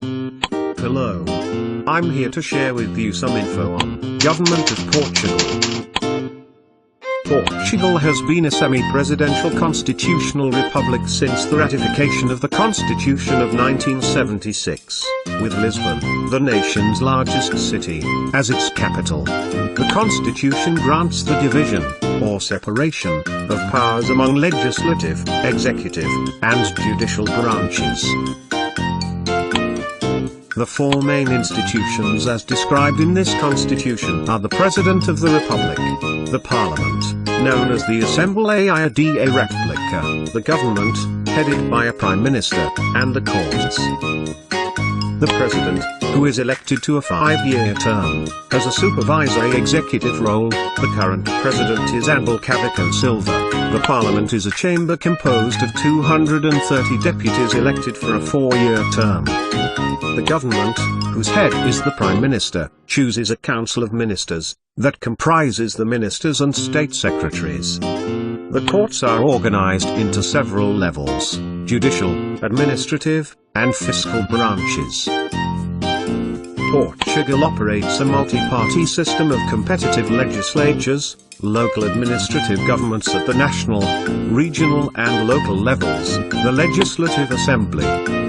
Hello. I'm here to share with you some info on Government of Portugal. Portugal has been a semi-presidential constitutional republic since the ratification of the Constitution of 1976, with Lisbon, the nation's largest city, as its capital. The Constitution grants the division, or separation, of powers among legislative, executive, and judicial branches. The four main institutions as described in this constitution are the President of the Republic, the Parliament, known as the Assembleia da República, the government, headed by a Prime Minister, and the courts. The President, who is elected to a 5-year term, has a supervisory executive role. The current President is Cavaco Silva. The Parliament is a chamber composed of 230 deputies elected for a 4-year term. The government, whose head is the Prime Minister, chooses a council of ministers, that comprises the ministers and state secretaries. The courts are organized into several levels: judicial, administrative, and fiscal branches. Portugal operates a multi-party system of competitive legislatures, local administrative governments at the national, regional and local levels, the Legislative Assembly,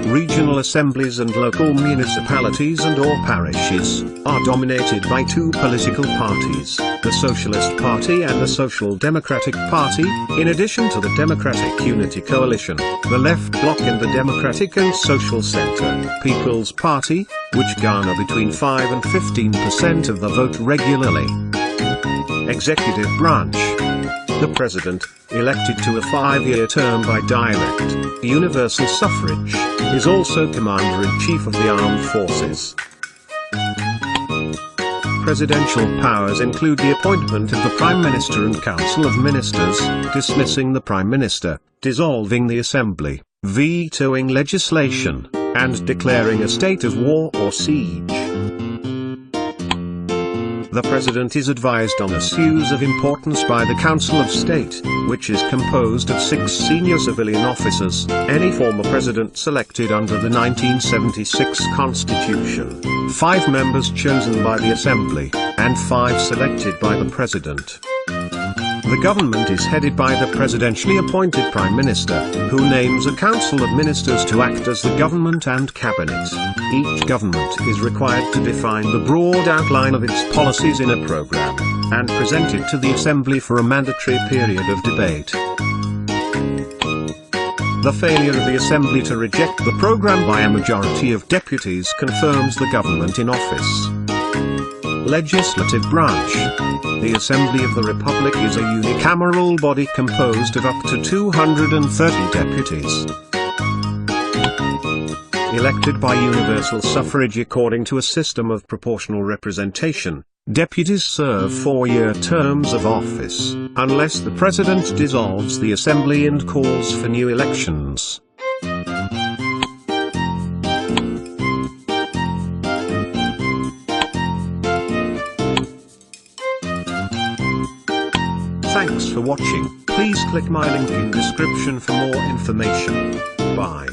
regional assemblies and local municipalities and/or parishes, are dominated by two political parties, the Socialist Party and the Social Democratic Party, in addition to the Democratic Unity Coalition, the left bloc in the Democratic and Social Centre, People's Party, which garner between 5 and 15% of the vote regularly. Executive branch. The President, elected to a 5-year term by direct, universal suffrage, is also Commander-in-Chief of the Armed Forces. Presidential powers include the appointment of the Prime Minister and Council of Ministers, dismissing the Prime Minister, dissolving the Assembly, vetoing legislation, and declaring a state of war or siege. The President is advised on issues of importance by the Council of State, which is composed of 6 senior civilian officers, any former president selected under the 1976 Constitution, 5 members chosen by the Assembly, and 5 selected by the President. The government is headed by the presidentially appointed Prime Minister, who names a council of ministers to act as the government and cabinet. Each government is required to define the broad outline of its policies in a program, and present it to the Assembly for a mandatory period of debate. The failure of the Assembly to reject the program by a majority of deputies confirms the government in office. Legislative branch. The Assembly of the Republic is a unicameral body composed of up to 230 deputies. Elected by universal suffrage according to a system of proportional representation, deputies serve 4-year terms of office, unless the President dissolves the Assembly and calls for new elections. Thanks for watching. Please click my link in description for more information. Bye.